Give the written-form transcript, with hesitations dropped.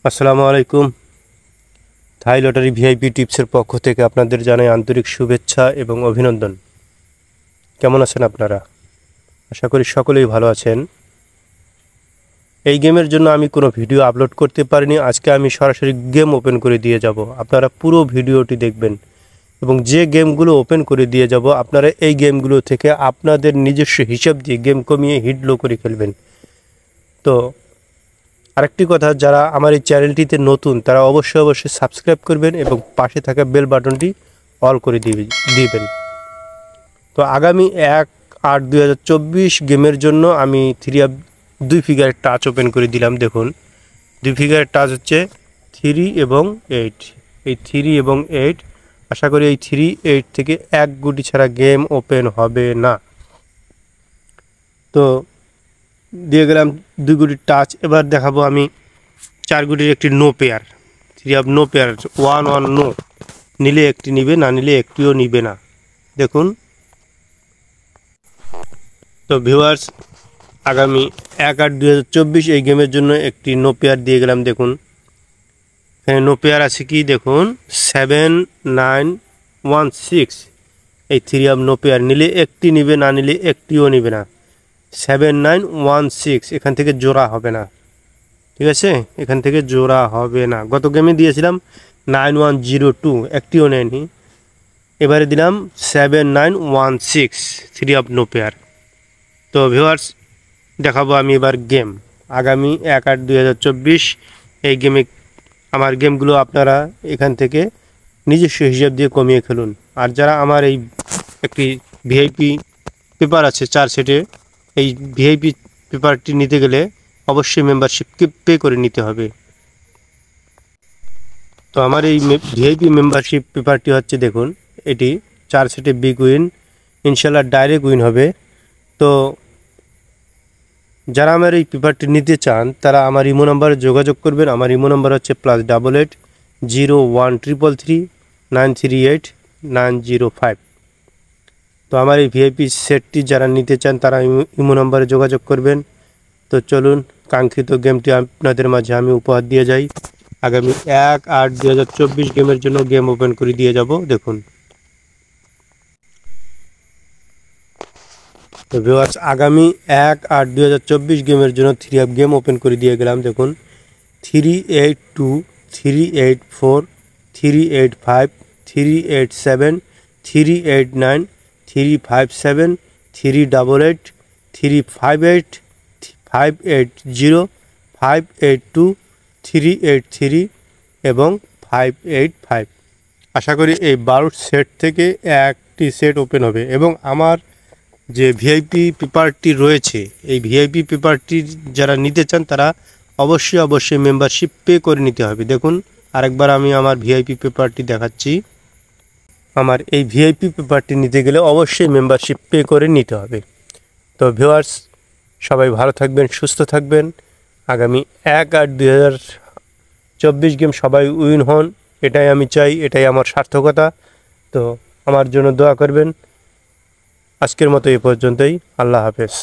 আসসালামু আলাইকুম। থাই lottery VIP টিপসের পক্ষ থেকে আপনাদের জানাই আন্তরিক শুভেচ্ছা এবং অভিনন্দন। কেমন আছেন আপনারা? আশা করি সকলেই ভালো আছেন। এই গেমের জন্য আমি কোনো ভিডিও আপলোড করতে পারিনি। আজকে আমি সরাসরি গেম ওপেন করে দিয়ে যাব। আপনারা পুরো ভিডিওটি দেখবেন এবং যে গেমগুলো ওপেন করে দিয়ে যাব আপনারা এই গেমগুলো থেকে আপনাদের নিজস্ব হিসাব দিয়ে গেম কমিয়ে হিট লো করে খেলবেন। তো আরেকটি কথা, যারা আমার এই চ্যানেলটিতে নতুন তারা অবশ্যই সাবস্ক্রাইব করবেন এবং পাশে থাকা বেল বাটনটি অল করে দিবেন। তো আগামী 1/8/2024 গেমের জন্য আমি 2 ফিগারের টাচ ওপেন করে দিলাম। দেখুন 2 ফিগারের টাচ হচ্ছে 3 এবং 8। এই 3 এবং 8, আশা করি এই 3, 8 থেকে এক গুটি ছাড়া গেম ওপেন হবে না। তো দিয়ে গেলাম 2 গুটির টাচ। এবার দেখাবো আমি 4 গুটির একটি no pair. 3 of no pair, 1 no, নিলে একটি নিবে, না নিলে একটিও নিবে না। দেখুন। তো ভিউয়ার্স, আগামী 1/8/2024 এই গেমের জন্য একটি নো পেয়ার দিয়ে গেলাম। দেখুন এখানে নো পেয়ার আছে কি, দেখুন 7 9 1 6। এই 3 অফ নো পেয়ার, নিলে একটি নিবে, না নিলে একটিও নিবে না। 7 9 1 6, এখান থেকে জোড়া হবে না। ঠিক আছে, এখান থেকে জোড়া হবে না। গত গেমে দিয়েছিলাম 9 1 0 2, একটিও নেয়নি। এবারে দিলাম 7 9 1 6, 3 অফ নো পেয়ার। তো ভিউয়ার্স, দেখাবো আমি এবার গেম। আগামী 1/8/2024 এই গেমে আমার গেমগুলো আপনারা এখান থেকে নিজস্ব হিসাব দিয়ে কমিয়ে খেলুন। আর যারা আমার এই একটি ভিআইপি পেপার আছে 4 সেটে, এই ভিআইপি পেপারটি নিতে গেলে অবশ্যই মেম্বারশিপকে পে করে নিতে হবে। তো আমার এই ভিআইপি মেম্বারশিপ পেপারটি হচ্ছে, দেখুন এটি 4 সেটে বিগ উইন, ইনশাল্লাহ ডাইরেক্ট উইন হবে। তো যারা আমার এই পেপারটি নিতে চান তারা আমার ইমো নাম্বারে যোগাযোগ করবেন। আমার ইমো নাম্বার হচ্ছে +88 01 333 938 905। তো আমার এই ভিআইপি সেটটি যারা নিতে চান তারা ইমো নাম্বারে যোগাযোগ করবেন। তো চলুন, কাঙ্ক্ষিত গেমটি আপনাদের মাঝে আমি উপহার দিয়ে যাই। আগামী 1/8/2024 গেমের জন্য গেম ওপেন করে দিয়ে যাব। দেখুন। তো ভিউয়ার্স, আগামী 1/8/2024 গেমের জন্য 3 অফ গেম ওপেন করে দিয়ে গেলাম। দেখুন 382 384 385 387 389 357 388 358 580 582 383 এবং 585। আশা করি এই 12 সেট থেকে একটি সেট ওপেন হবে। এবং আমার যে ভিআইপি পেপারটি রয়েছে, এই ভিআইপি পেপারটি যারা নিতে চান তারা অবশ্যই মেম্বারশিপ পে করে নিতে হবে। দেখুন আরেকবার আমি আমার ভিআইপি পেপারটি দেখাচ্ছি। আমার এই ভিআইপি পেপারটি নিতে গেলে অবশ্যই মেম্বারশিপ পে করে নিতে হবে। তো ভিউয়ার্স, সবাই ভালো থাকবেন, সুস্থ থাকবেন। আগামী 1/8/2024 গেম সবাই উইন হন, এটাই আমি চাই, এটাই আমার সার্থকতা। তো আমার জন্য দোয়া করবেন। আজকের মতো এই পর্যন্তই। আল্লাহ হাফেজ।